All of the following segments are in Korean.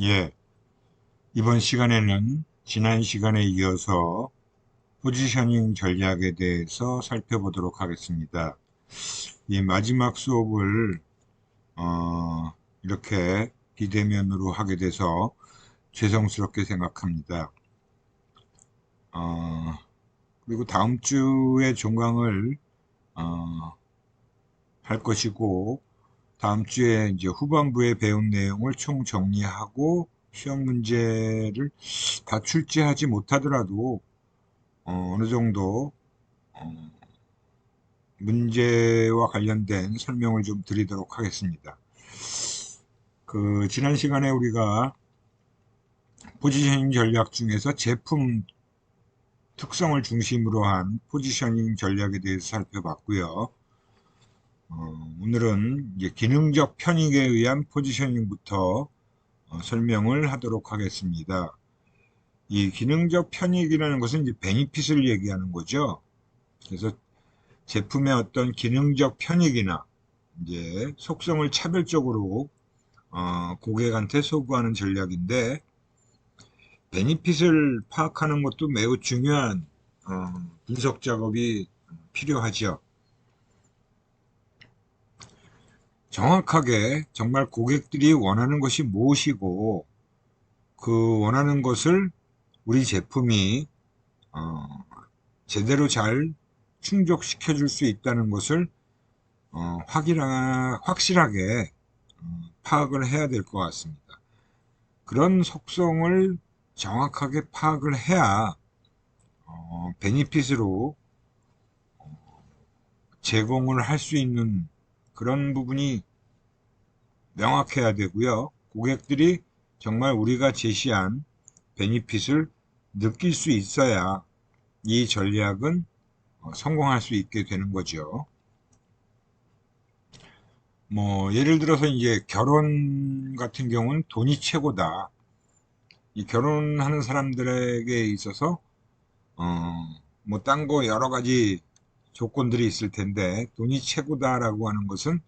예, 이번 시간에는 지난 시간에 이어서 포지셔닝 전략에 대해서 살펴보도록 하겠습니다. 이 마지막 수업을 이렇게 비대면으로 하게 돼서 죄송스럽게 생각합니다. 어, 그리고 다음 주에 종강을 어, 할 것이고, 다음 주에 이제 후반부에 배운 내용을 총 정리하고 시험 문제를 다 출제하지 못하더라도 어느 정도 어, 문제와 관련된 설명을 좀 드리도록 하겠습니다. 지난 시간에 우리가 포지셔닝 전략 중에서 제품 특성을 중심으로 한 포지셔닝 전략에 대해서 살펴봤고요. 오늘은 이제 기능적 편익에 의한 포지셔닝부터 설명을 하도록 하겠습니다. 이 기능적 편익이라는 것은 이제 베니핏을 얘기하는 거죠. 그래서 제품의 어떤 기능적 편익이나 이제 속성을 차별적으로 고객한테 소구하는 전략인데, 베니핏을 파악하는 것도 매우 중요한 분석 작업이 필요하죠. 정확하게 정말 고객들이 원하는 것이 무엇이고 그 원하는 것을 우리 제품이 어, 제대로 잘 충족시켜 줄 수 있다는 것을 확실하게 파악을 해야 될 것 같습니다. 그런 속성을 정확하게 파악을 해야 베니핏으로 제공을 할 수 있는 그런 부분이 명확해야 되고요. 고객들이 정말 우리가 제시한 베니핏을 느낄 수 있어야 이 전략은 성공할 수 있게 되는 거죠. 뭐 예를 들어서 이제 결혼 같은 경우는 돈이 최고다. 이 결혼하는 사람들에게 있어서 뭐 딴 거 여러 가지 조건들이 있을 텐데 돈이 최고다라고 하는 것은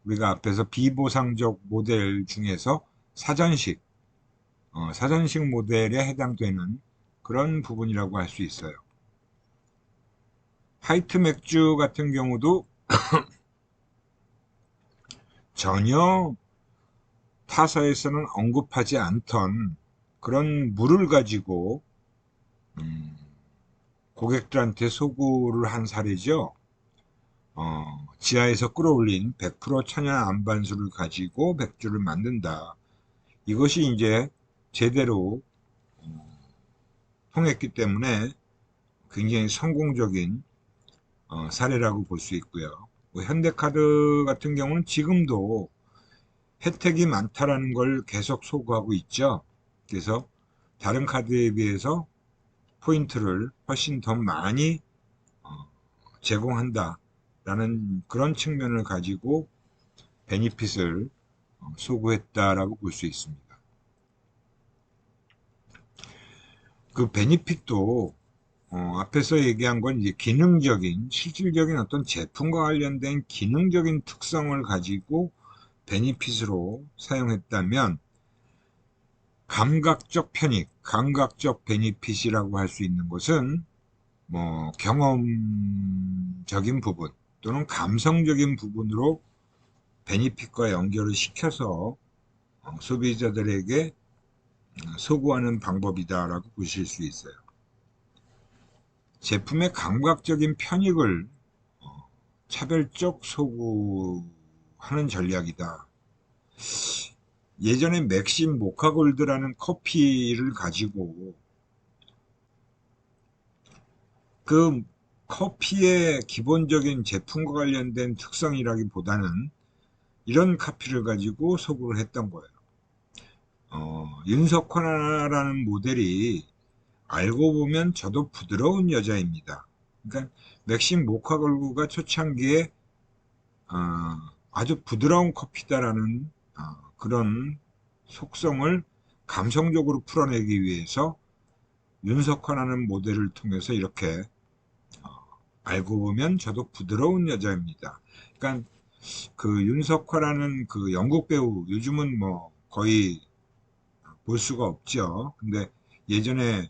우리가 앞에서 비보상적 모델 중에서 사전식, 사전식 모델에 해당되는 그런 부분이라고 할 수 있어요. 화이트 맥주 같은 경우도 전혀 타사에서는 언급하지 않던 그런 물을 가지고 음, 고객들한테 소구를 한 사례죠. 지하에서 끌어올린 100% 천연 안반수를 가지고 맥주를 만든다. 이것이 이제 제대로 통했기 때문에 굉장히 성공적인 사례라고 볼 수 있고요. 뭐 현대카드 같은 경우는 지금도 혜택이 많다라는 걸 계속 소구하고 있죠. 그래서 다른 카드에 비해서 포인트를 훨씬 더 많이 제공한다라는 그런 측면을 가지고 베니핏을 소구했다라고 볼 수 있습니다. 그 베니핏도 앞에서 얘기한 건 이제 기능적인, 실질적인 어떤 제품과 관련된 기능적인 특성을 가지고 베니핏으로 사용했다면, 감각적 편익, 감각적 베니핏이라고 할 수 있는 것은 뭐 경험적인 부분 또는 감성적인 부분으로 베니핏과 연결을 시켜서 소비자들에게 소구하는 방법이다라고 보실 수 있어요. 제품의 감각적인 편익을 차별적 소구하는 전략이다. 예전에 맥심 모카골드라는 커피를 가지고 그 커피의 기본적인 제품과 관련된 특성이라기보다는 이런 커피를 가지고 소구를 했던 거예요. 윤석화라는 모델이 알고 보면 저도 부드러운 여자입니다. 그러니까 맥심 모카골드가 초창기에 아주 부드러운 커피다라는 그런 속성을 감성적으로 풀어내기 위해서 윤석화라는 모델을 통해서 이렇게 알고 보면 저도 부드러운 여자입니다. 그러니까 그 윤석화라는 그 영국 배우, 요즘은 뭐 거의 볼 수가 없죠. 근데 예전에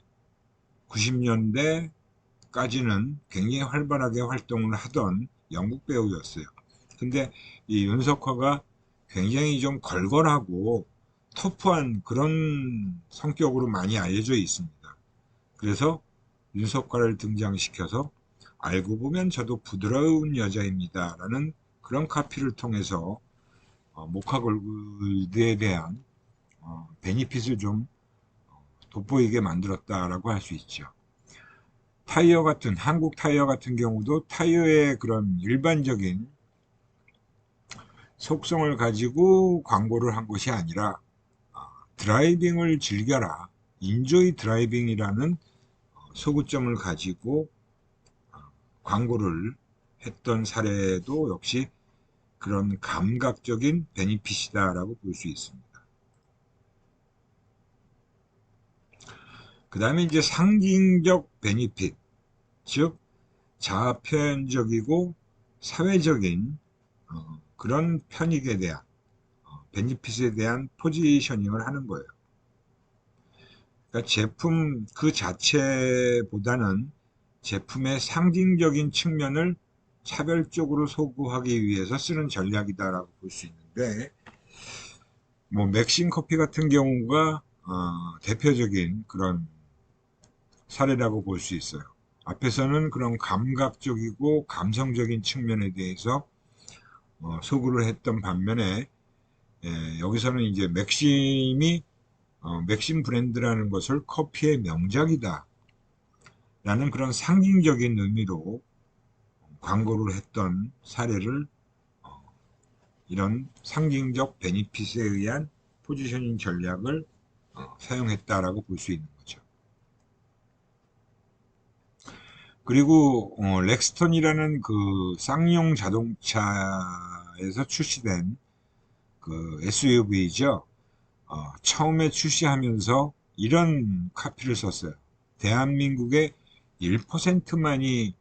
90년대까지는 굉장히 활발하게 활동을 하던 영국 배우였어요. 근데 이 윤석화가 굉장히 좀 걸걸하고 터프한 그런 성격으로 많이 알려져 있습니다. 그래서 윤석화를 등장시켜서 알고 보면 저도 부드러운 여자입니다 라는 그런 카피를 통해서 모카골드에 대한 베니핏을 좀 돋보이게 만들었다라고 할 수 있죠. 타이어 같은 한국 타이어 같은 경우도 타이어의 그런 일반적인 속성을 가지고 광고를 한 것이 아니라 드라이빙을 즐겨라, 인조이 드라이빙이라는 소구점을 가지고 광고를 했던 사례도 역시 그런 감각적인 베니핏이다라고 볼 수 있습니다. 그 다음에 이제 상징적 베니핏, 즉 자아표현적이고 사회적인 그런 편익에 대한 베니핏에 대한 포지셔닝을 하는 거예요. 그러니까 제품 그 자체보다는 제품의 상징적인 측면을 차별적으로 소구하기 위해서 쓰는 전략이다라고 볼 수 있는데, 뭐 맥심 커피 같은 경우가 대표적인 그런 사례라고 볼 수 있어요. 앞에서는 그런 감각적이고 감성적인 측면에 대해서 소구를 했던 반면에, 여기서는 이제 맥심 브랜드라는 것을 커피의 명작이다 라는 그런 상징적인 의미로 광고를 했던 사례를 이런 상징적 베니핏에 의한 포지셔닝 전략을 사용했다라고 볼 수 있는 거죠. 그리고 렉스턴이라는 그 쌍용 자동차에서 출시된 그 SUV죠. 처음에 출시하면서 이런 카피를 썼어요. 대한민국의 1%만이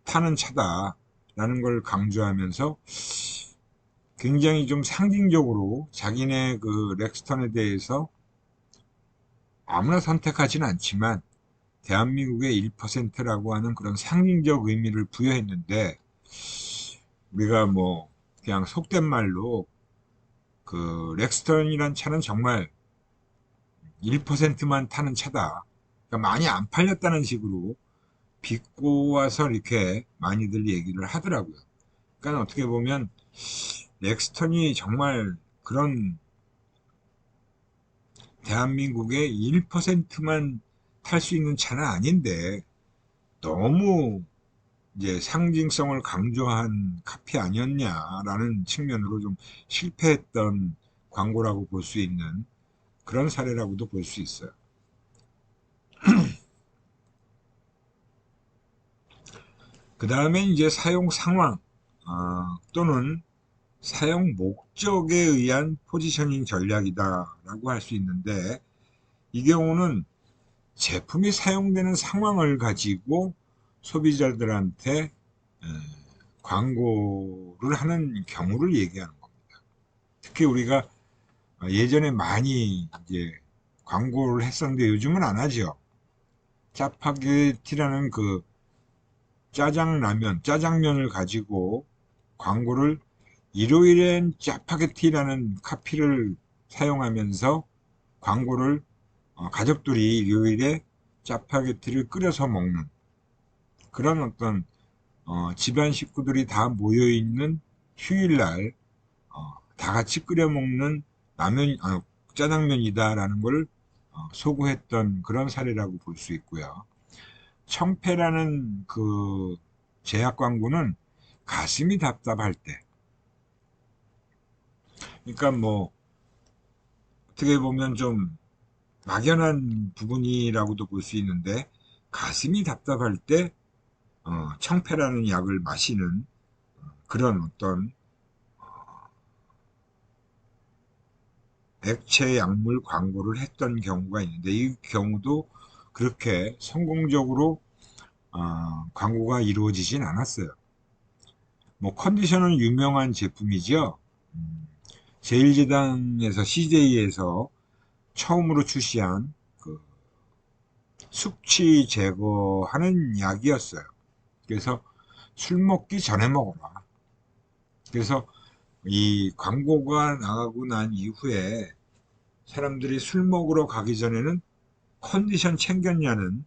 타는 차다라는 걸 강조하면서 굉장히 좀 상징적으로 자기네 그 렉스턴에 대해서 아무나 선택하지는 않지만 대한민국의 1%라고 하는 그런 상징적 의미를 부여했는데, 우리가 뭐 그냥 속된 말로 그 렉스턴이란 차는 정말 1%만 타는 차다, 그러니까 많이 안 팔렸다는 식으로 비꼬아서 이렇게 많이들 얘기를 하더라고요. 그러니까 어떻게 보면 렉스턴이 정말 그런 대한민국의 1%만 탈 수 있는 차는 아닌데 너무 이제 상징성을 강조한 카피 아니었냐라는 측면으로 좀 실패했던 광고라고 볼 수 있는 그런 사례라고도 볼 수 있어요. 그 다음에 이제 사용 상황 또는 사용 목적에 의한 포지셔닝 전략이다라고 할 수 있는데, 이 경우는 제품이 사용되는 상황을 가지고 소비자들한테 광고를 하는 경우를 얘기하는 겁니다. 특히 우리가 예전에 많이 이제 광고를 했었는데 요즘은 안 하죠. 짜파게티라는 그 짜장면을 가지고 광고를 일요일엔 짜파게티라는 카피를 사용하면서 광고를 가족들이 일요일에 짜파게티를 끓여서 먹는 그런 어떤 집안 식구들이 다 모여있는 휴일날 다 같이 끓여 먹는 짜장면이다라는 걸 소구했던 그런 사례라고 볼 수 있고요. 청패라는 그 제약 광고는 가슴이 답답할 때, 그러니까 뭐 어떻게 보면 좀 막연한 부분이라고도 볼 수 있는데, 가슴이 답답할 때 청패라는 약을 마시는 그런 어떤 액체 약물 광고를 했던 경우가 있는데, 이 경우도 그렇게 성공적으로 광고가 이루어지진 않았어요. 뭐 컨디션은 유명한 제품이죠. 음, 제1지당에서 CJ에서 처음으로 출시한 그 숙취 제거하는 약이었어요. 그래서 술 먹기 전에 먹어라. 그래서 이 광고가 나가고 난 이후에 사람들이 술 먹으러 가기 전에는 컨디션 챙겼냐는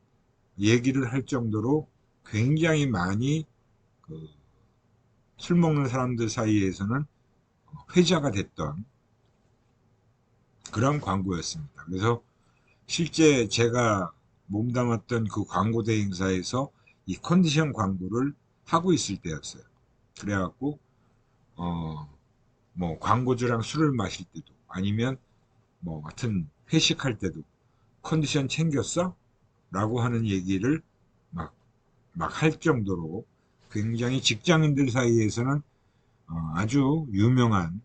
얘기를 할 정도로 굉장히 많이 그 술 먹는 사람들 사이에서는 회자가 됐던 그런 광고였습니다. 그래서 실제 제가 몸담았던 그 광고 대행사에서 이 컨디션 광고를 하고 있을 때였어요. 그래갖고 뭐 광고주랑 술을 마실 때도 아니면 뭐 같은 회식할 때도 컨디션 챙겼어? 라고 하는 얘기를 막 할 정도로 굉장히 직장인들 사이에서는 아주 유명한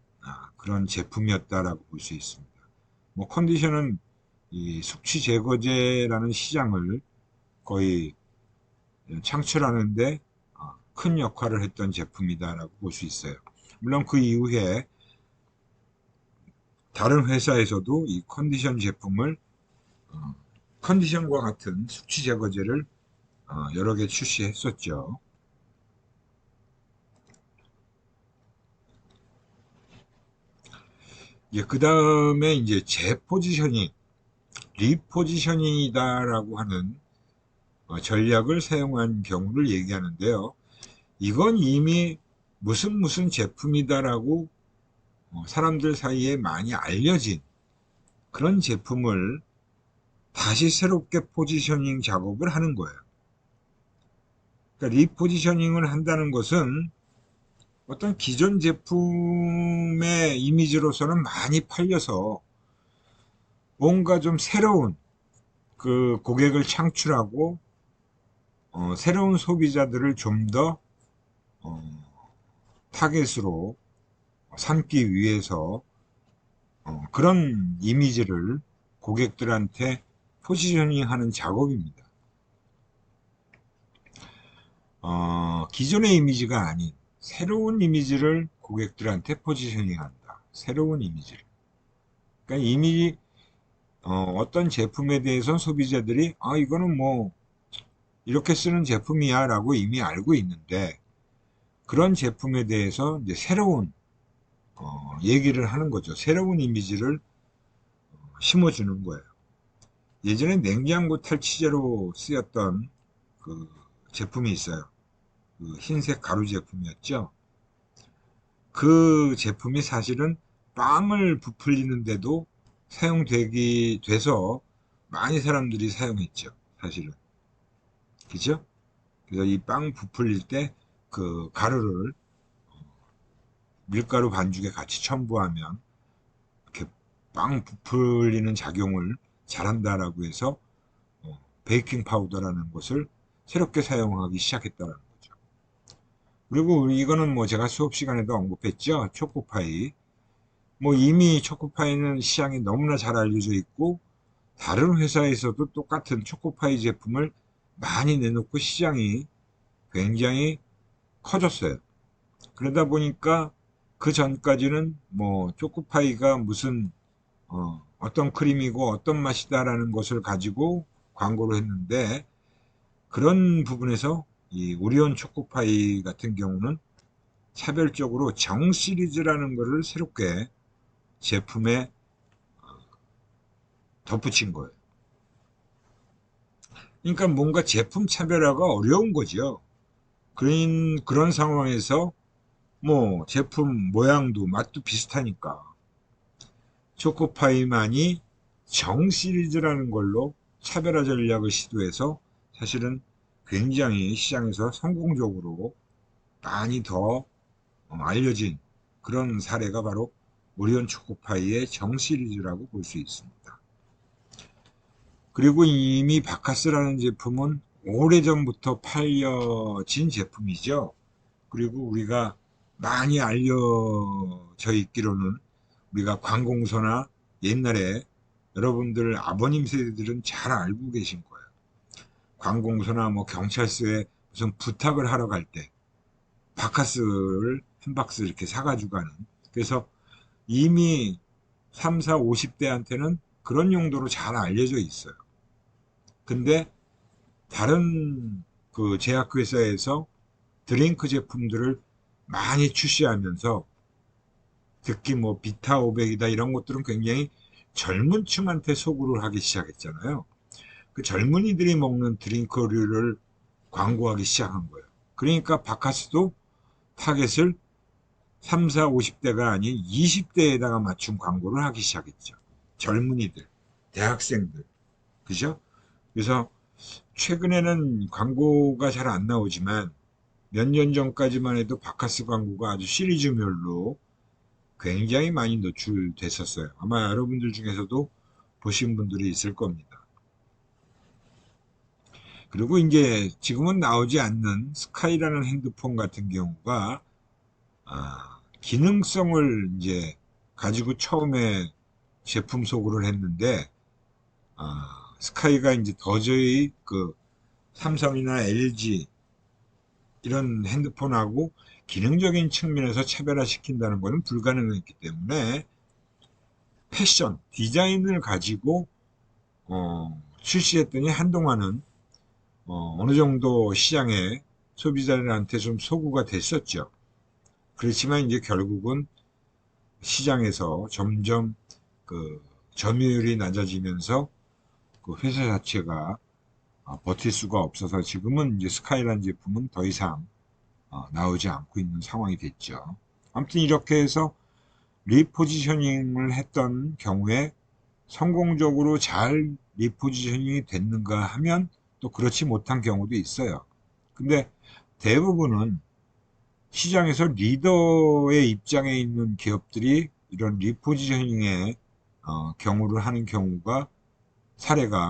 그런 제품이었다라고 볼 수 있습니다. 뭐 컨디션은 이 숙취 제거제라는 시장을 거의 창출하는데 큰 역할을 했던 제품이다라고 볼 수 있어요. 물론 그 이후에 다른 회사에서도 이 컨디션 제품을 컨디션과 같은 숙취 제거제를 여러 개 출시했었죠. 그 다음에 이제 재포지셔닝, 리포지셔닝이다라고 하는 전략을 사용한 경우를 얘기하는데요. 이건 이미 무슨 제품이다라고 사람들 사이에 많이 알려진 그런 제품을 다시 새롭게 포지셔닝 작업을 하는 거예요. 그러니까 리포지셔닝을 한다는 것은 어떤 기존 제품의 이미지로서는 많이 팔려서 뭔가 좀 새로운 그 고객을 창출하고 새로운 소비자들을 좀 더 타겟으로 삼기 위해서 그런 이미지를 고객들한테 포지셔닝 하는 작업입니다. 기존의 이미지가 아닌 새로운 이미지를 고객들한테 포지셔닝 한다. 새로운 이미지를. 그러니까 이미 어떤 제품에 대해서 소비자들이 이거는 뭐 이렇게 쓰는 제품이야 라고 이미 알고 있는데 그런 제품에 대해서 이제 새로운 얘기를 하는 거죠. 새로운 이미지를 심어주는 거예요. 예전에 냉장고 탈취제로 쓰였던 그 제품이 있어요. 그 흰색 가루 제품이었죠. 그 제품이 사실은 빵을 부풀리는데도 사용되기 돼서 많이 사람들이 사용했죠. 사실은. 그죠? 그래서 이 빵 부풀릴 때 그 가루를 밀가루 반죽에 같이 첨부하면 이렇게 빵 부풀리는 작용을 잘한다라고 해서 베이킹 파우더라는 것을 새롭게 사용하기 시작했다는 거죠. 그리고 이거는 뭐 제가 수업 시간에도 언급했죠. 초코파이. 뭐 이미 초코파이는 시장에 너무나 잘 알려져 있고 다른 회사에서도 똑같은 초코파이 제품을 많이 내놓고 시장이 굉장히 커졌어요. 그러다 보니까 그 전까지는 뭐 초코파이가 무슨 어떤 크림이고 어떤 맛이다라는 것을 가지고 광고를 했는데 그런 부분에서 이 오리온 초코파이 같은 경우는 차별적으로 정 시리즈라는 것을 새롭게 제품에 덧붙인 거예요. 그러니까 뭔가 제품 차별화가 어려운 거죠. 그런 상황에서 뭐 제품 모양도 맛도 비슷하니까 초코파이만이 정 시리즈라는 걸로 차별화 전략을 시도해서 사실은 굉장히 시장에서 성공적으로 많이 더 알려진 그런 사례가 바로 오리온 초코파이의 정 시리즈라고 볼 수 있습니다. 그리고 이미 바카스라는 제품은 오래전부터 팔려진 제품이죠. 그리고 우리가 많이 알려져 있기로는 우리가 관공서나 옛날에 여러분들 아버님 세대들은 잘 알고 계신 거예요. 관공서나 뭐 경찰서에 무슨 부탁을 하러 갈 때 바카스를 한 박스 이렇게 사가지고 가는. 그래서 이미 3, 4, 50대한테는 그런 용도로 잘 알려져 있어요. 근데 다른 그 제약회사에서 드링크 제품들을 많이 출시하면서 특히 뭐 비타 500이다 이런 것들은 굉장히 젊은 층한테 소구를 하기 시작했잖아요. 그 젊은이들이 먹는 드링크류를 광고하기 시작한 거예요. 그러니까 바카스도 타겟을 3, 4, 50대가 아닌 20대에다가 맞춘 광고를 하기 시작했죠. 젊은이들, 대학생들, 그죠? 그래서 최근에는 광고가 잘 안 나오지만 몇 년 전까지만 해도 바카스 광고가 아주 시리즈별로 굉장히 많이 노출됐었어요. 아마 여러분들 중에서도 보신 분들이 있을 겁니다. 그리고 이제 지금은 나오지 않는 스카이라는 핸드폰 같은 경우가 기능성을 이제 가지고 처음에 제품 소개를 했는데 스카이가 이제 도저히 그 삼성이나 LG 이런 핸드폰하고 기능적인 측면에서 차별화시킨다는 것은 불가능했기 때문에 패션, 디자인을 가지고 출시했더니 한동안은 어느 정도 시장에 소비자들한테 좀 소구가 됐었죠. 그렇지만 이제 결국은 시장에서 점점 그 점유율이 낮아지면서 그 회사 자체가 버틸 수가 없어서 지금은 이제 스카이라는 제품은 더 이상 나오지 않고 있는 상황이 됐죠. 아무튼 이렇게 해서 리포지셔닝을 했던 경우에 성공적으로 잘 리포지셔닝이 됐는가 하면 또 그렇지 못한 경우도 있어요. 근데 대부분은 시장에서 리더의 입장에 있는 기업들이 이런 리포지셔닝의 경우를 하는 경우가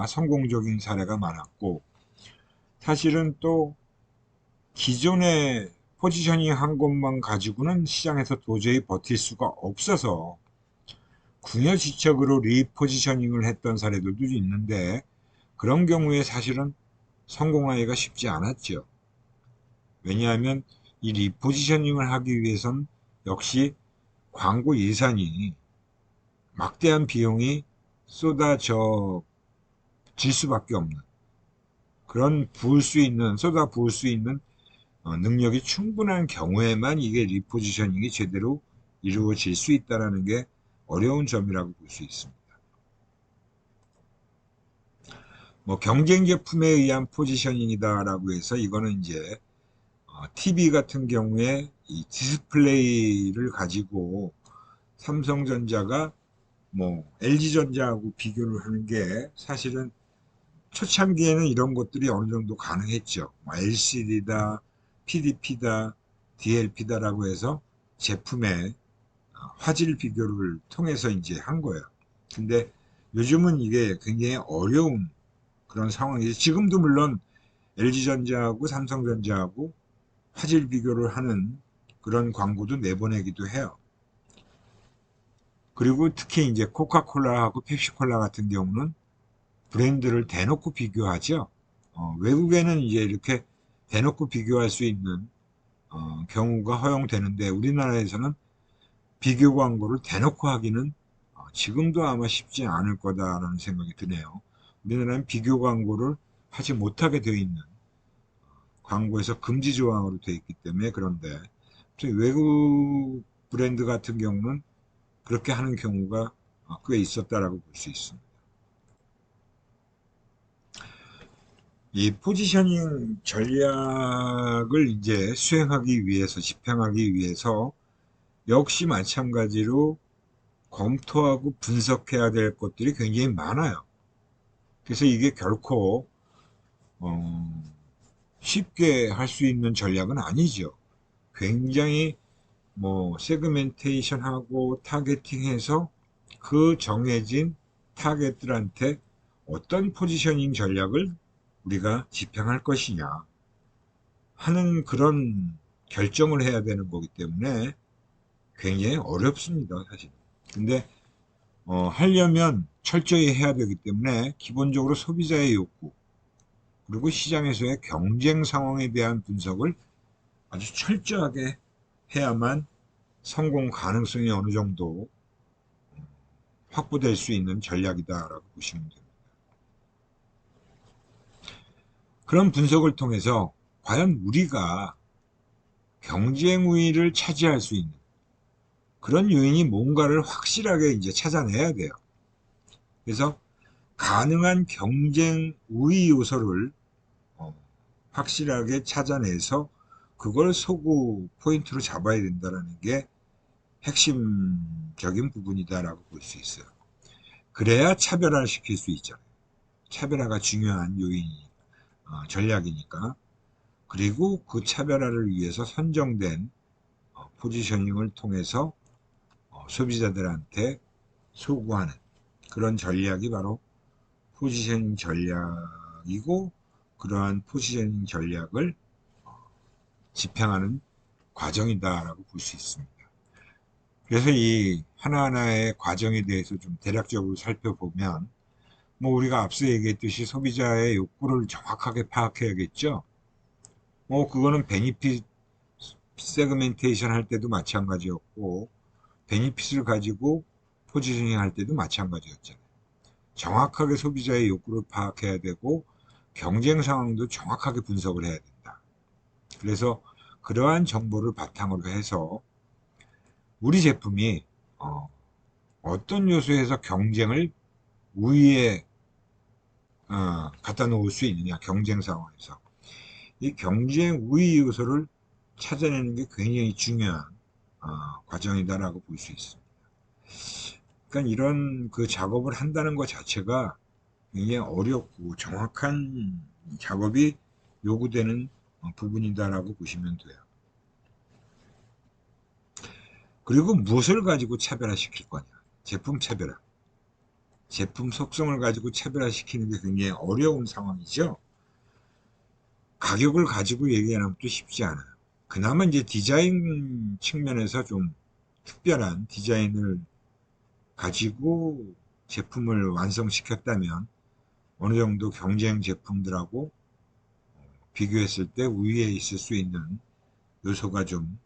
성공적인 사례가 많았고, 사실은 또 기존의 포지셔닝 한 것만 가지고는 시장에서 도저히 버틸 수가 없어서 궁여지책으로 리포지셔닝을 했던 사례들도 있는데, 그런 경우에 사실은 성공하기가 쉽지 않았죠. 왜냐하면 이 리포지셔닝을 하기 위해선 역시 광고 예산이 막대한 비용이 쏟아져 질 수밖에 없는, 그런 쏟아 부을 수 있는 능력이 충분한 경우에만 이게 리포지셔닝이 제대로 이루어질 수 있다는 게 어려운 점이라고 볼 수 있습니다. 뭐 경쟁 제품에 의한 포지셔닝이다라고 해서 이거는 이제 TV 같은 경우에 이 디스플레이를 가지고 삼성전자가 뭐 LG전자하고 비교를 하는 게 사실은 초창기에는 이런 것들이 어느 정도 가능했죠. LCD다, PDP다, DLP다라고 해서 제품의 화질 비교를 통해서 이제 한 거예요. 근데 요즘은 이게 굉장히 어려운 그런 상황이죠. 지금도 물론 LG전자하고 삼성전자하고 화질 비교를 하는 그런 광고도 내보내기도 해요. 그리고 특히 이제 코카콜라하고 펩시콜라 같은 경우는 브랜드를 대놓고 비교하죠. 외국에는 이제 이렇게 대놓고 비교할 수 있는 경우가 허용되는데 우리나라에서는 비교 광고를 대놓고 하기는 지금도 아마 쉽지 않을 거다라는 생각이 드네요. 우리나라는 비교 광고를 하지 못하게 되어 있는 광고에서 금지 조항으로 되어 있기 때문에. 그런데 외국 브랜드 같은 경우는 그렇게 하는 경우가 꽤 있었다라고 볼 수 있습니다. 이 포지셔닝 전략을 이제 수행하기 위해서, 집행하기 위해서 역시 마찬가지로 검토하고 분석해야 될 것들이 굉장히 많아요. 그래서 이게 결코 어, 쉽게 할 수 있는 전략은 아니죠. 굉장히 뭐 세그멘테이션하고 타겟팅해서 그 정해진 타겟들한테 어떤 포지셔닝 전략을 우리가 집행할 것이냐 하는 그런 결정을 해야 되는 거기 때문에 굉장히 어렵습니다, 사실. 근데 하려면 철저히 해야 되기 때문에 기본적으로 소비자의 욕구 그리고 시장에서의 경쟁 상황에 대한 분석을 아주 철저하게 해야만 성공 가능성이 어느 정도 확보될 수 있는 전략이다라고 보시면 됩니다. 그런 분석을 통해서 과연 우리가 경쟁 우위를 차지할 수 있는 그런 요인이 뭔가를 확실하게 이제 찾아내야 돼요. 그래서 가능한 경쟁 우위 요소를 확실하게 찾아내서 그걸 소구 포인트로 잡아야 된다는 게 핵심적인 부분이다라고 볼 수 있어요. 그래야 차별화를 시킬 수 있잖아요. 차별화가 중요한 요인이 전략이니까. 그리고 그 차별화를 위해서 선정된 포지셔닝을 통해서 소비자들한테 소구하는 그런 전략이 바로 포지셔닝 전략이고, 그러한 포지셔닝 전략을 집행하는 과정이다라고 볼 수 있습니다. 그래서 이 하나하나의 과정에 대해서 좀 대략적으로 살펴보면, 뭐 우리가 앞서 얘기했듯이 소비자의 욕구를 정확하게 파악해야겠죠. 그거는 베니핏 세그멘테이션 할 때도 마찬가지였고, 베니핏을 가지고 포지셔닝 할 때도 마찬가지였잖아요. 정확하게 소비자의 욕구를 파악해야 되고, 경쟁 상황도 정확하게 분석을 해야 된다. 그래서 그러한 정보를 바탕으로 해서 우리 제품이 어떤 요소에서 경쟁을 우위에 갖다 놓을 수 있느냐, 경쟁 상황에서. 이 경쟁 우위 요소를 찾아내는 게 굉장히 중요한 과정이다라고 볼 수 있습니다. 그러니까 이런 그 작업을 한다는 것 자체가 굉장히 어렵고 정확한 작업이 요구되는 부분이다라고 보시면 돼요. 그리고 무엇을 가지고 차별화시킬 거냐? 제품 차별화. 제품 속성을 가지고 차별화시키는 게 굉장히 어려운 상황이죠. 가격을 가지고 얘기하는 것도 쉽지 않아요. 그나마 이제 디자인 측면에서 좀 특별한 디자인을 가지고 제품을 완성시켰다면 어느 정도 경쟁 제품들하고 비교했을 때 우위에 있을 수 있는 요소가 좀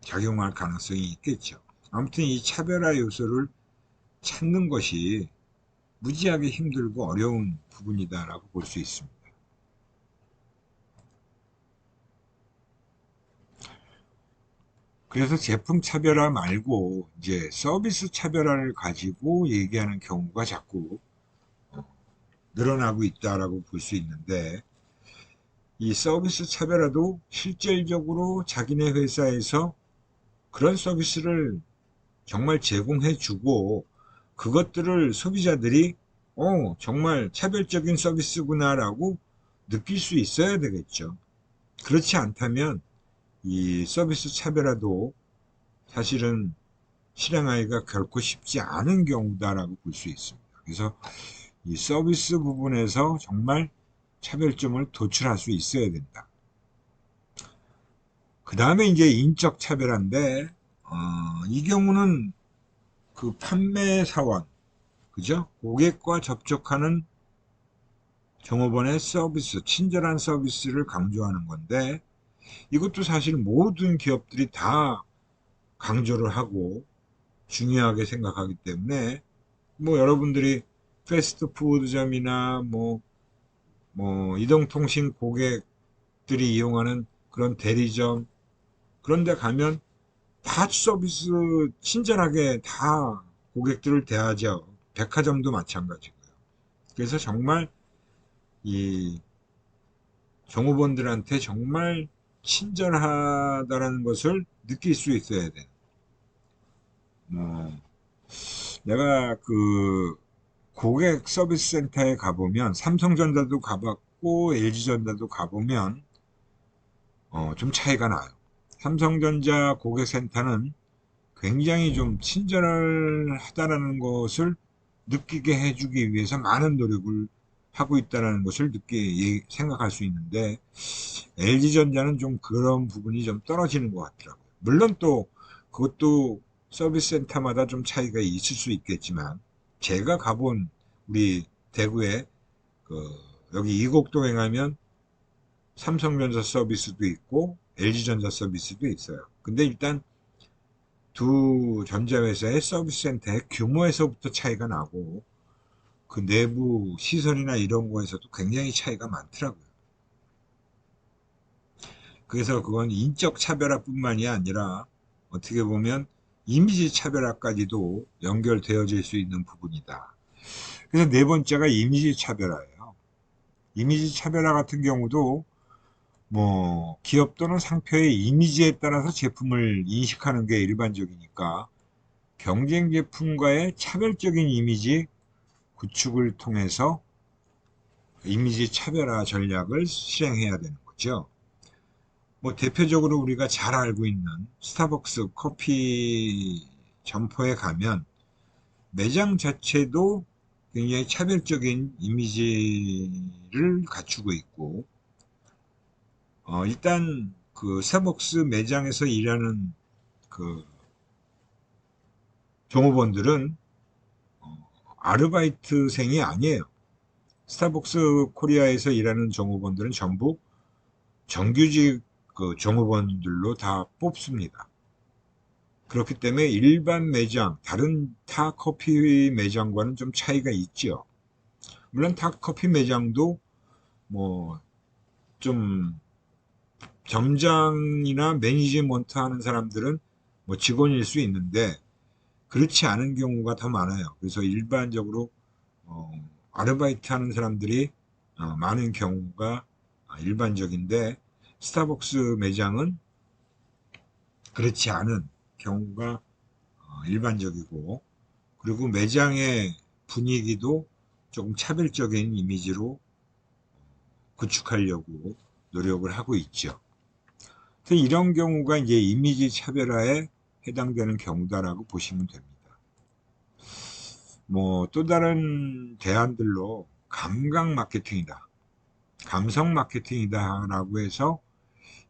작용할 가능성이 있겠죠. 아무튼 이 차별화 요소를 찾는 것이 무지하게 힘들고 어려운 부분이다라고 볼 수 있습니다. 그래서 제품 차별화 말고 이제 서비스 차별화를 가지고 얘기하는 경우가 자꾸 늘어나고 있다라고 볼 수 있는데, 이 서비스 차별화도 실질적으로 자기네 회사에서 그런 서비스를 정말 제공해주고 그것들을 소비자들이 정말 차별적인 서비스구나라고 느낄 수 있어야 되겠죠. 그렇지 않다면 이 서비스 차별화도 사실은 실행하기가 결코 쉽지 않은 경우다라고 볼 수 있습니다. 그래서 이 서비스 부분에서 정말 차별점을 도출할 수 있어야 된다. 그 다음에 이제 인적 차별화인데, 이 경우는 그 판매 사원, 그죠? 고객과 접촉하는 종업원의 서비스, 친절한 서비스를 강조하는 건데, 이것도 사실 모든 기업들이 다 강조를 하고 중요하게 생각하기 때문에, 뭐 여러분들이 패스트푸드점이나 뭐 이동통신 고객들이 이용하는 그런 대리점, 그런 데 가면 다 서비스 친절하게 다 고객들을 대하죠. 백화점도 마찬가지고요. 그래서 정말 이 종업원들한테 정말 친절하다라는 것을 느낄 수 있어야 돼. 내가 그 고객 서비스 센터에 가보면 삼성전자도 가봤고 LG전자도 가보면 좀 차이가 나요. 삼성전자 고객센터는 굉장히 좀 친절하다라는 것을 느끼게 해주기 위해서 많은 노력을 하고 있다는 것을 생각할 수 있는데, LG전자는 좀 그런 부분이 좀 떨어지는 것 같더라고요. 물론 또 그것도 서비스 센터마다 좀 차이가 있을 수 있겠지만, 제가 가본 우리 대구에 여기 이곡동에 가면 삼성전자 서비스도 있고 LG전자 서비스도 있어요. 근데 일단 두 전자회사의 서비스 센터의 규모에서부터 차이가 나고 그 내부 시설이나 이런 거에서도 굉장히 차이가 많더라고요. 그래서 그건 인적 차별화뿐만이 아니라 어떻게 보면 이미지 차별화까지도 연결되어질 수 있는 부분이다. 그래서 네 번째가 이미지 차별화예요. 이미지 차별화 같은 경우도 뭐 기업 또는 상표의 이미지에 따라서 제품을 인식하는 게 일반적이니까 경쟁 제품과의 차별적인 이미지 구축을 통해서 이미지 차별화 전략을 실행해야 되는 거죠. 뭐 대표적으로 우리가 잘 알고 있는 스타벅스 커피 점포에 가면 매장 자체도 굉장히 차별적인 이미지를 갖추고 있고, 일단 그 스타벅스 매장에서 일하는 그 종업원들은 아르바이트생이 아니에요. 스타벅스 코리아에서 일하는 종업원들은 전부 정규직 그 종업원들로 다 뽑습니다. 그렇기 때문에 일반 매장, 다른 타 커피 매장과는 좀 차이가 있죠. 물론 타 커피 매장도 뭐 좀 점장이나 매니지먼트 하는 사람들은 뭐 직원일 수 있는데 그렇지 않은 경우가 더 많아요. 그래서 일반적으로 어, 아르바이트 하는 사람들이 많은 경우가 일반적인데 스타벅스 매장은 그렇지 않은 경우가 일반적이고, 그리고 매장의 분위기도 조금 차별적인 이미지로 구축하려고 노력을 하고 있죠. 그래서 이런 경우가 이제 이미지 차별화에 해당되는 경우다라고 보시면 됩니다. 뭐 또 다른 대안들로 감각 마케팅이다, 감성 마케팅이다라고 해서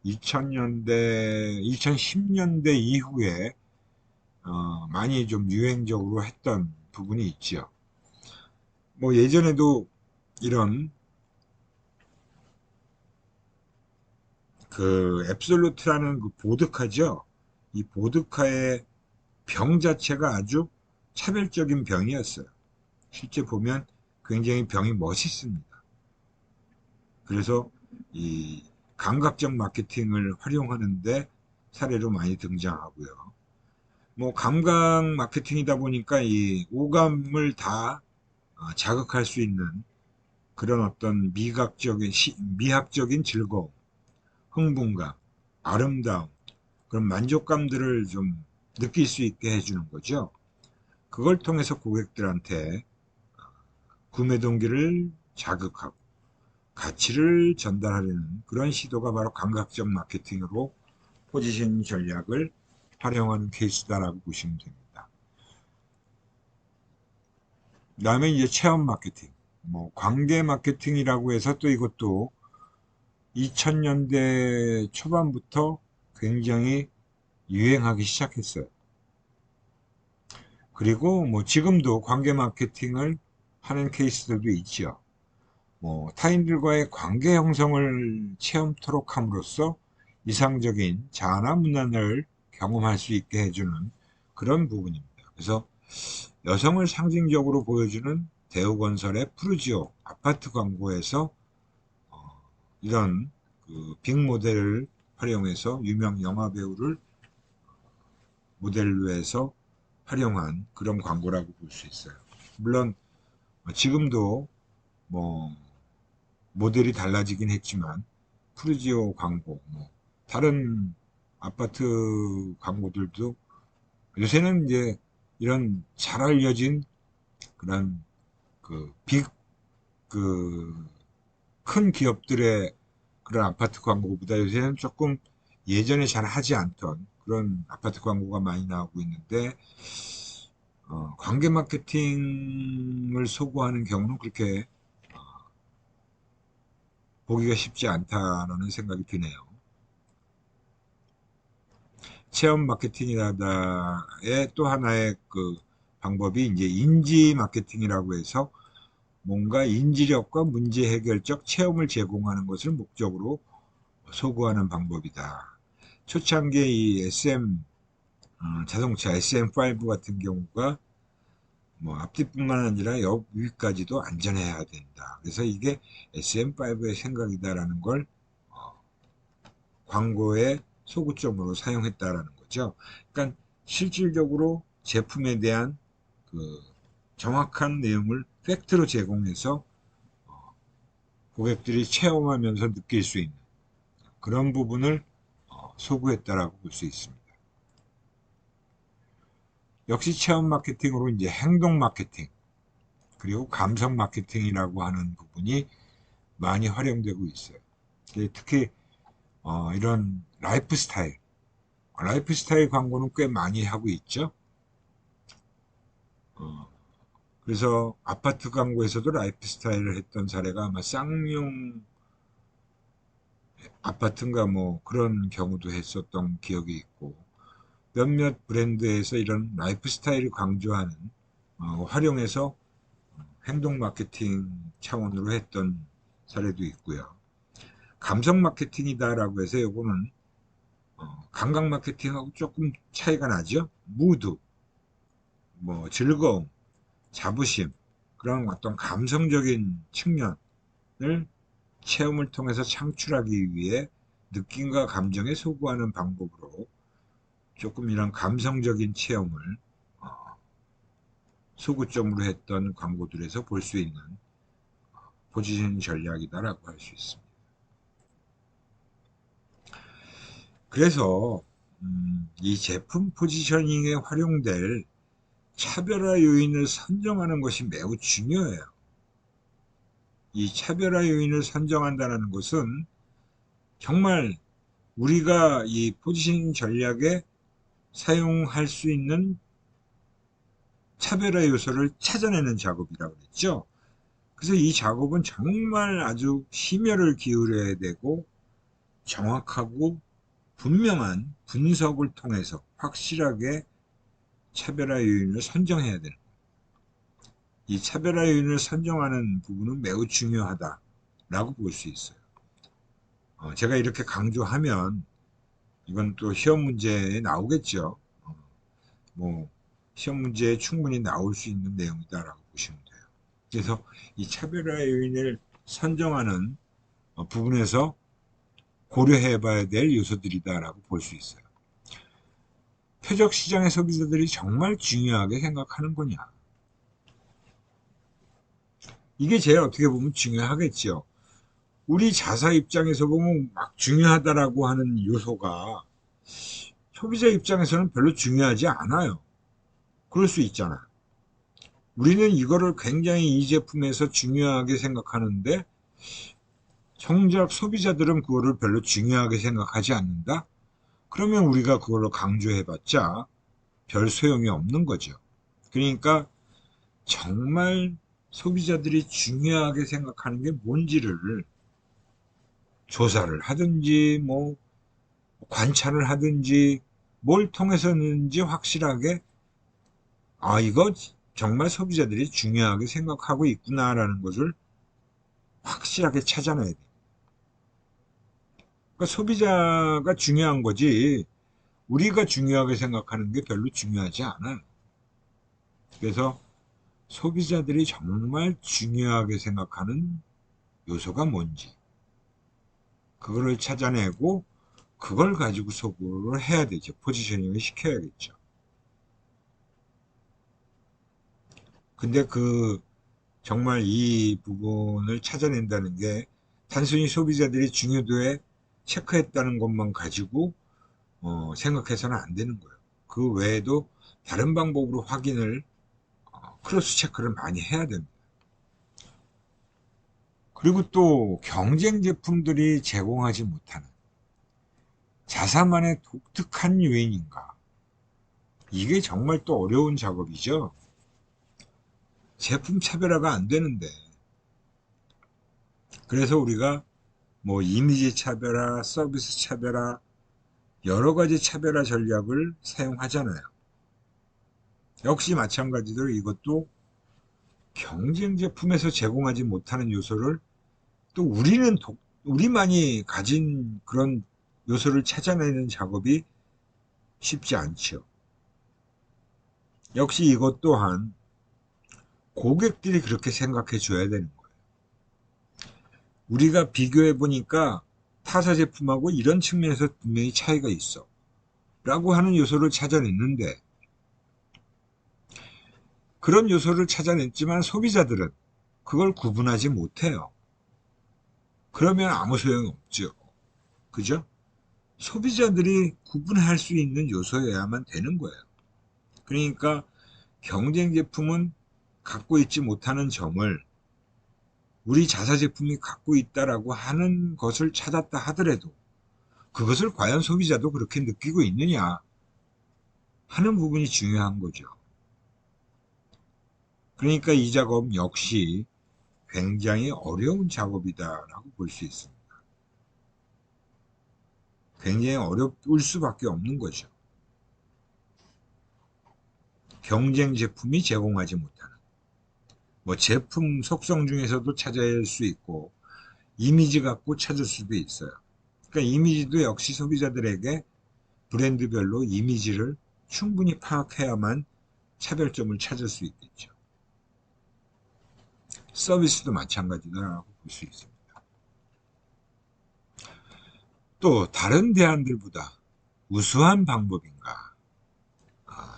2000년대, 2010년대 이후에 많이 좀 유행적으로 했던 부분이 있죠. 뭐 예전에도 이런 그 앱솔루트라는 그 보드카죠. 이 보드카의 병 자체가 아주 차별적인 병이었어요. 실제 보면 굉장히 병이 멋있습니다. 그래서 이 감각적 마케팅을 활용하는데 사례로 많이 등장하고요. 뭐 감각 마케팅이다 보니까 이 오감을 다 자극할 수 있는 그런 어떤 미학적인 즐거움, 흥분감, 아름다움, 그런 만족감들을 좀 느낄 수 있게 해주는 거죠. 그걸 통해서 고객들한테 구매 동기를 자극하고 가치를 전달하려는 그런 시도가 바로 감각적 마케팅으로 포지션 전략을 활용하는 케이스다라고 보시면 됩니다. 그 다음에 이제 체험 마케팅, 뭐 관계 마케팅이라고 해서 또 이것도 2000년대 초반부터 굉장히 유행하기 시작했어요. 그리고 뭐 지금도 관계 마케팅을 하는 케이스들도 있죠. 뭐 타인들과의 관계 형성을 체험토록 함으로써 이상적인 자아나 문화를 경험할 수 있게 해주는 그런 부분입니다. 그래서 여성을 상징적으로 보여주는 대우건설의 푸르지오 아파트 광고에서 이런 그 빅 모델을 활용해서 유명 영화 배우를 모델로 해서 활용한 그런 광고라고 볼 수 있어요. 물론 지금도 뭐 모델이 달라지긴 했지만 푸르지오 광고, 뭐 다른 아파트 광고들도 요새는 이제 이런 잘 알려진 그런 그 그 큰 기업들의 그런 아파트 광고보다 요새는 조금 예전에 잘 하지 않던 그런 아파트 광고가 많이 나오고 있는데 관계 마케팅을 소구하는 경우는 그렇게 보기가 쉽지 않다라는 생각이 드네요. 체험 마케팅이라다의 또 하나의 그 방법이 이제 인지 마케팅이라고 해서 뭔가 인지력과 문제 해결적 체험을 제공하는 것을 목적으로 소구하는 방법이다. 초창기에 이 SM 자동차 SM5 같은 경우가 뭐 앞뒤뿐만 아니라 옆 위까지도 안전해야 된다. 그래서 이게 SM5의 생각이다라는 걸 광고의 소구점으로 사용했다라는 거죠. 그러니까 실질적으로 제품에 대한 그 정확한 내용을 팩트로 제공해서 고객들이 체험하면서 느낄 수 있는 그런 부분을 소구했다라고 볼 수 있습니다. 역시 체험 마케팅으로 이제 행동 마케팅 그리고 감성 마케팅이라고 하는 부분이 많이 활용되고 있어요. 특히 이런 라이프 스타일 광고는 꽤 많이 하고 있죠. 그래서 아파트 광고에서도 라이프 스타일을 했던 사례가 아마 쌍용 아파트인가 뭐 그런 경우도 했었던 기억이 있고, 몇몇 브랜드에서 이런 라이프 스타일을 강조하는 활용해서 행동 마케팅 차원으로 했던 사례도 있고요. 감성 마케팅이다라고 해서 요거는 감각 마케팅하고 조금 차이가 나죠. 무드, 뭐 즐거움, 자부심, 그런 어떤 감성적인 측면을 체험을 통해서 창출하기 위해 느낌과 감정에 소구하는 방법으로 조금 이런 감성적인 체험을 소구점으로 했던 광고들에서 볼 수 있는 포지션 전략이다라고 할 수 있습니다. 그래서 이 제품 포지셔닝에 활용될 차별화 요인을 선정하는 것이 매우 중요해요. 이 차별화 요인을 선정한다는 것은 정말 우리가 이 포지셔닝 전략에 사용할 수 있는 차별화 요소를 찾아내는 작업이라고 그랬죠. 그래서 이 작업은 정말 아주 심혈을 기울여야 되고 정확하고 분명한 분석을 통해서 확실하게 차별화 요인을 선정해야 되는 거예요. 이 차별화 요인을 선정하는 부분은 매우 중요하다라고 볼 수 있어요. 제가 이렇게 강조하면 이건 또 시험 문제에 나오겠죠. 뭐 시험 문제에 충분히 나올 수 있는 내용이다라고 보시면 돼요. 그래서 이 차별화 요인을 선정하는 부분에서 고려해 봐야 될 요소들이다라고 볼 수 있어요. 표적 시장의 소비자들이 정말 중요하게 생각하는 거냐? 이게 제일 어떻게 보면 중요하겠죠. 우리 자사 입장에서 보면 막 중요하다라고 하는 요소가 소비자 입장에서는 별로 중요하지 않아요. 그럴 수 있잖아. 우리는 이거를 굉장히 이 제품에서 중요하게 생각하는데 정작 소비자들은 그거를 별로 중요하게 생각하지 않는다? 그러면 우리가 그걸로 강조해봤자 별 소용이 없는 거죠. 그러니까 정말 소비자들이 중요하게 생각하는 게 뭔지를 조사를 하든지 뭐 관찰을 하든지 뭘 통해서는지 확실하게 이거 정말 소비자들이 중요하게 생각하고 있구나라는 것을 확실하게 찾아내야 돼. 그러니까 소비자가 중요한 거지 우리가 중요하게 생각하는 게 별로 중요하지 않아요. 그래서 소비자들이 정말 중요하게 생각하는 요소가 뭔지 그거를 찾아내고 그걸 가지고 소구를 해야 되죠. 포지셔닝을 시켜야겠죠. 근데 정말 이 부분을 찾아낸다는 게 단순히 소비자들이 중요도에 체크했다는 것만 가지고 생각해서는 안 되는 거예요. 그 외에도 다른 방법으로 확인을 크로스 체크를 많이 해야 됩니다. 그리고 또 경쟁 제품들이 제공하지 못하는 자사만의 독특한 요인인가? 이게 정말 또 어려운 작업이죠. 제품 차별화가 안 되는데. 그래서 우리가 뭐 이미지 차별화, 서비스 차별화, 여러 가지 차별화 전략을 사용하잖아요. 역시 마찬가지로 이것도 경쟁 제품에서 제공하지 못하는 요소를 또 우리만이 가진 그런 요소를 찾아내는 작업이 쉽지 않죠. 역시 이것 또한 고객들이 그렇게 생각해 줘야 되는 거예요. 우리가 비교해 보니까 타사 제품하고 이런 측면에서 분명히 차이가 있어 라고 하는 요소를 찾아냈는데, 그런 요소를 찾아냈지만 소비자들은 그걸 구분하지 못해요. 그러면 아무 소용이 없죠. 그죠? 소비자들이 구분할 수 있는 요소여야만 되는 거예요. 그러니까 경쟁 제품은 갖고 있지 못하는 점을 우리 자사 제품이 갖고 있다라고 하는 것을 찾았다 하더라도 그것을 과연 소비자도 그렇게 느끼고 있느냐 하는 부분이 중요한 거죠. 그러니까 이 작업 역시 굉장히 어려운 작업이다라고 볼 수 있습니다. 굉장히 어려울 수밖에 없는 거죠. 경쟁 제품이 제공하지 못하는, 뭐 제품 속성 중에서도 찾아야 수 있고 이미지 갖고 찾을 수도 있어요. 그러니까 이미지도 역시 소비자들에게 브랜드별로 이미지를 충분히 파악해야만 차별점을 찾을 수 있겠죠. 서비스도 마찬가지다라고 볼 수 있습니다. 또 다른 대안들보다 우수한 방법인가?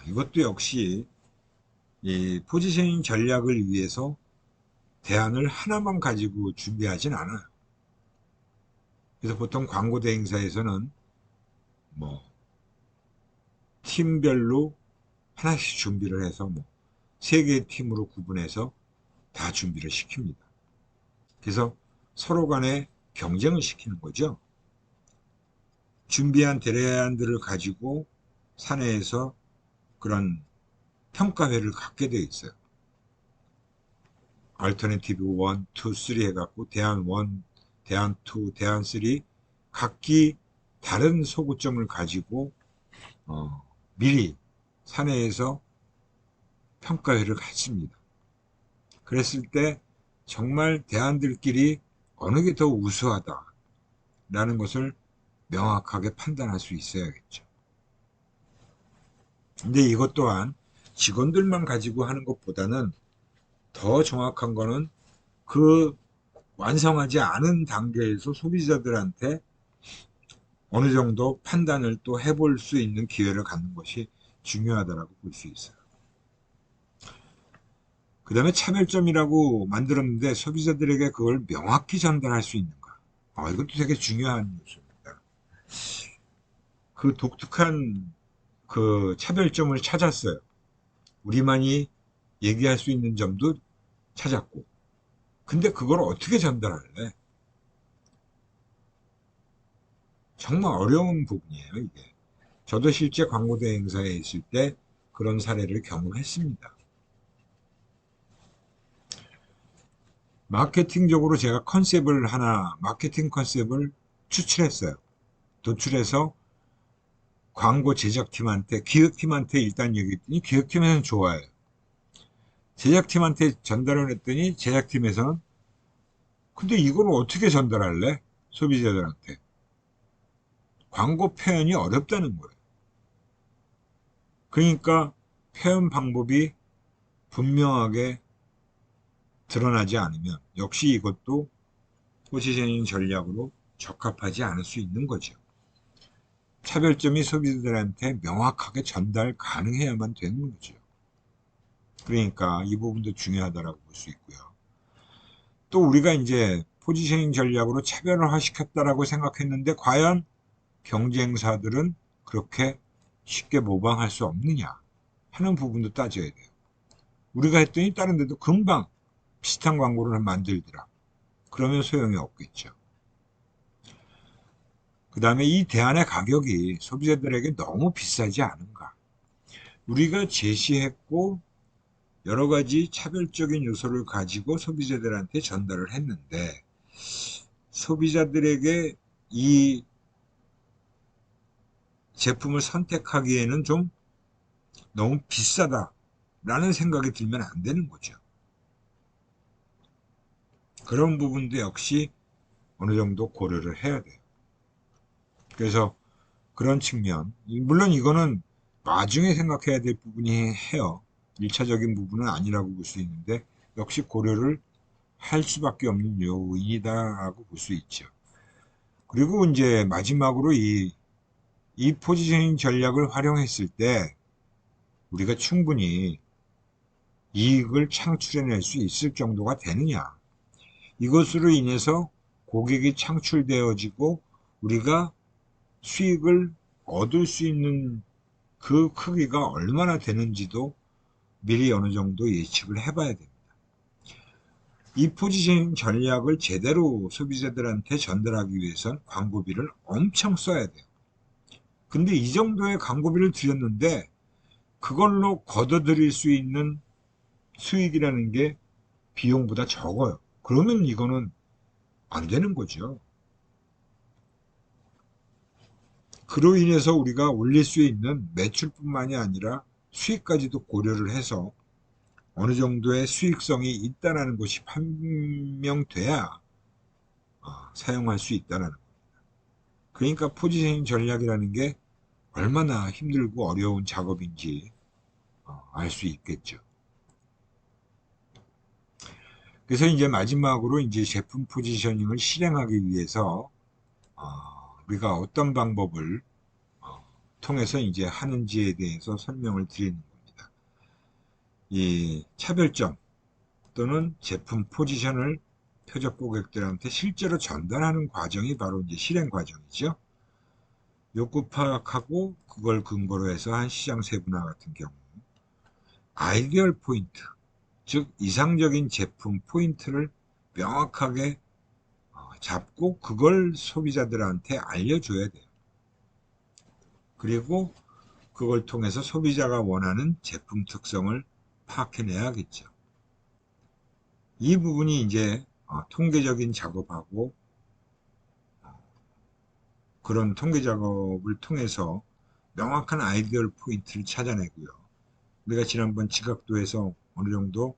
이것도 역시 이 포지셔닝 전략을 위해서 대안을 하나만 가지고 준비하진 않아요. 그래서 보통 광고 대행사에서는 뭐 팀별로 하나씩 준비를 해서 뭐 3개의 팀으로 구분해서 다 준비를 시킵니다. 그래서 서로 간에 경쟁을 시키는 거죠. 준비한 대안들을 가지고 사내에서 그런 평가회를 갖게 되어 있어요. 얼터네티브 1, 2, 3 해갖고 대안 1, 대안 2, 대안 3 각기 다른 소구점을 가지고 미리 사내에서 평가회를 갖습니다. 그랬을 때 정말 대안들끼리 어느 게 더 우수하다라는 것을 명확하게 판단할 수 있어야겠죠. 근데 이것 또한 직원들만 가지고 하는 것보다는 더 정확한 거는 그 완성하지 않은 단계에서 소비자들한테 어느 정도 판단을 또 해볼 수 있는 기회를 갖는 것이 중요하다고 볼 수 있어요. 그 다음에 차별점이라고 만들었는데 소비자들에게 그걸 명확히 전달할 수 있는가. 이것도 되게 중요한 요소입니다. 그 독특한 그 차별점을 찾았어요. 우리만이 얘기할 수 있는 점도 찾았고. 근데 그걸 어떻게 전달할래? 정말 어려운 부분이에요, 이게. 저도 실제 광고 대행사에 있을 때 그런 사례를 경험했습니다. 마케팅적으로 제가 마케팅 컨셉을 추출했어요. 도출해서 광고 제작팀한테, 기획팀한테 일단 얘기했더니 기획팀에서는 좋아요. 제작팀한테 전달을 했더니 제작팀에서는 근데 이걸 어떻게 전달할래? 소비자들한테. 광고 표현이 어렵다는 거예요. 그러니까 표현 방법이 분명하게 드러나지 않으면 역시 이것도 포지셔닝 전략으로 적합하지 않을 수 있는 거죠. 차별점이 소비자들한테 명확하게 전달 가능해야만 되는 거죠. 그러니까 이 부분도 중요하다고 볼 수 있고요. 또 우리가 이제 포지셔닝 전략으로 차별화 시켰다라고 생각했는데 과연 경쟁사들은 그렇게 쉽게 모방할 수 없느냐 하는 부분도 따져야 돼요. 우리가 했더니 다른 데도 금방 비슷한 광고를 만들더라. 그러면 소용이 없겠죠. 그 다음에 이 대안의 가격이 소비자들에게 너무 비싸지 않은가. 우리가 제시했고 여러 가지 차별적인 요소를 가지고 소비자들한테 전달을 했는데 소비자들에게 이 제품을 선택하기에는 좀 너무 비싸다라는 생각이 들면 안 되는 거죠. 그런 부분도 역시 어느 정도 고려를 해야 돼요. 그래서 그런 측면, 물론 이거는 나중에 생각해야 될 부분이 해요. 1차적인 부분은 아니라고 볼 수 있는데 역시 고려를 할 수밖에 없는 요인이다라고 볼 수 있죠. 그리고 이제 마지막으로 이 포지셔닝 전략을 활용했을 때 우리가 충분히 이익을 창출해낼 수 있을 정도가 되느냐. 이것으로 인해서 고객이 창출되어지고 우리가 수익을 얻을 수 있는 그 크기가 얼마나 되는지도 미리 어느 정도 예측을 해봐야 됩니다. 이 포지셔닝 전략을 제대로 소비자들한테 전달하기 위해선 광고비를 엄청 써야 돼요. 근데 이 정도의 광고비를 들였는데 그걸로 걷어들일 수 있는 수익이라는 게 비용보다 적어요. 그러면 이거는 안 되는 거죠. 그로 인해서 우리가 올릴 수 있는 매출뿐만이 아니라 수익까지도 고려를 해서 어느 정도의 수익성이 있다는 것이 판명돼야 사용할 수 있다는 겁니다. 그러니까 포지셔닝 전략이라는 게 얼마나 힘들고 어려운 작업인지 알 수 있겠죠. 그래서 이제 마지막으로 이제 제품 포지셔닝을 실행하기 위해서 우리가 어떤 방법을 통해서 이제 하는지에 대해서 설명을 드리는 겁니다. 이 차별점 또는 제품 포지션을 표적 고객들한테 실제로 전달하는 과정이 바로 이제 실행 과정이죠. 욕구 파악하고 그걸 근거로 해서 한 시장 세분화 같은 경우 아이디얼 포인트, 즉 이상적인 제품 포인트를 명확하게 잡고 그걸 소비자들한테 알려줘야 돼요. 그리고 그걸 통해서 소비자가 원하는 제품 특성을 파악해내야겠죠. 이 부분이 이제 통계적인 작업하고 그런 통계 작업을 통해서 명확한 아이디얼 포인트를 찾아내고요. 우리가 지난번 지각도에서 어느 정도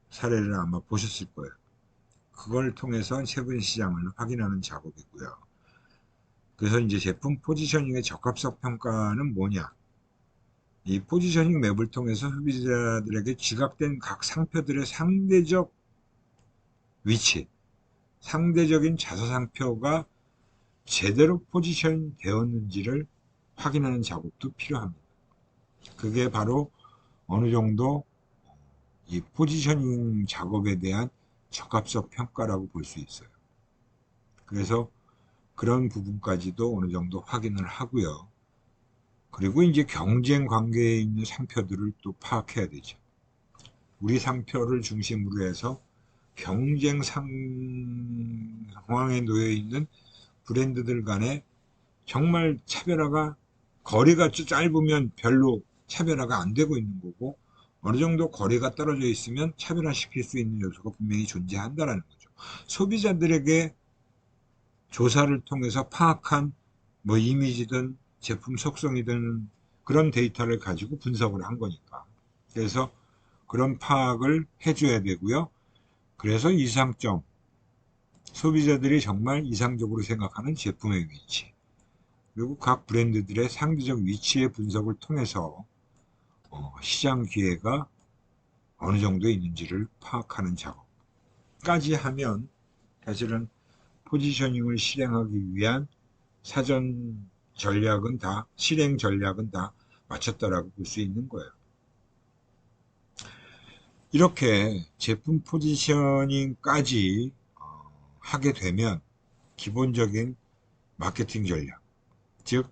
사례를 아마 보셨을 거예요. 그걸 통해서 세분 시장을 확인하는 작업이고요. 그래서 이제 제품 포지셔닝의 적합성 평가는 뭐냐? 이 포지셔닝 맵을 통해서 소비자들에게 지각된 각 상표들의 상대적 위치, 상대적인 자사상표가 제대로 포지션 되었는지를 확인하는 작업도 필요합니다. 그게 바로 어느 정도 이 포지셔닝 작업에 대한 적합성 평가라고 볼 수 있어요. 그래서 그런 부분까지도 어느 정도 확인을 하고요. 그리고 이제 경쟁 관계에 있는 상표들을 또 파악해야 되죠. 우리 상표를 중심으로 해서 경쟁 상황에 놓여 있는 브랜드들 간에 정말 차별화가 거리가 짧으면 별로 차별화가 안 되고 있는 거고 어느 정도 거리가 떨어져 있으면 차별화시킬 수 있는 요소가 분명히 존재한다는 거죠. 소비자들에게 조사를 통해서 파악한 뭐 이미지든 제품 속성이든 그런 데이터를 가지고 분석을 한 거니까. 그래서 그런 파악을 해줘야 되고요. 그래서 이상점, 소비자들이 정말 이상적으로 생각하는 제품의 위치, 그리고 각 브랜드들의 상대적 위치의 분석을 통해서 시장 기회가 어느 정도 있는지를 파악하는 작업까지 하면 사실은 포지셔닝을 실행하기 위한 사전 전략은 다, 실행 전략은 다 마쳤다라고 볼 수 있는 거예요. 이렇게 제품 포지셔닝까지 하게 되면 기본적인 마케팅 전략, 즉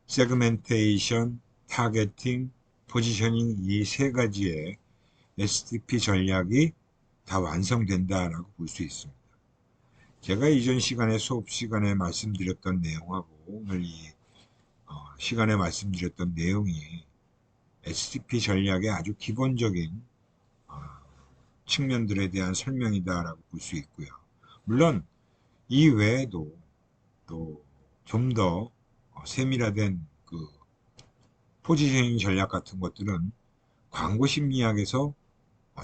세그멘테이션, 타겟팅, 포지셔닝 이 세 가지의 SDP 전략이 다 완성된다라고 볼 수 있습니다. 제가 이전 시간에 수업 시간에 말씀드렸던 내용하고 오늘 이 시간에 말씀드렸던 내용이 SDP 전략의 아주 기본적인 측면들에 대한 설명이다라고 볼 수 있고요. 물론 이 외에도 또 좀 더 세밀화된 그 포지셔닝 전략 같은 것들은 광고 심리학에서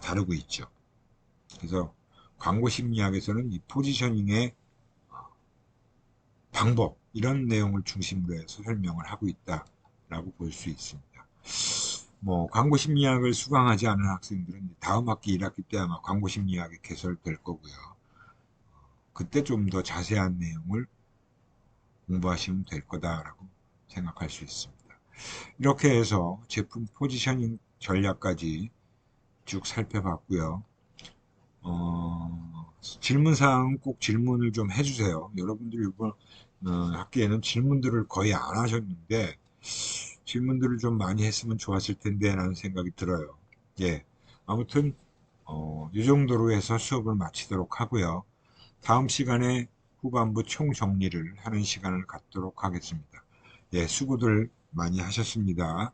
다루고 있죠. 그래서 광고 심리학에서는 이 포지셔닝의 방법 이런 내용을 중심으로 해서 설명을 하고 있다라고 볼 수 있습니다. 뭐 광고 심리학을 수강하지 않은 학생들은 다음 학기 1학기 때 아마 광고 심리학이 개설될 거고요. 그때 좀 더 자세한 내용을 공부하시면 될 거다라고 생각할 수 있습니다. 이렇게 해서 제품 포지셔닝 전략까지 쭉 살펴봤고요. 질문사항 꼭 질문을 좀 해주세요. 여러분들 이번 학기에는 질문들을 거의 안 하셨는데 질문들을 좀 많이 했으면 좋았을 텐데 라는 생각이 들어요. 예, 아무튼 이 정도로 해서 수업을 마치도록 하고요. 다음 시간에 후반부 총정리를 하는 시간을 갖도록 하겠습니다. 예, 수고들 많이 하셨습니다.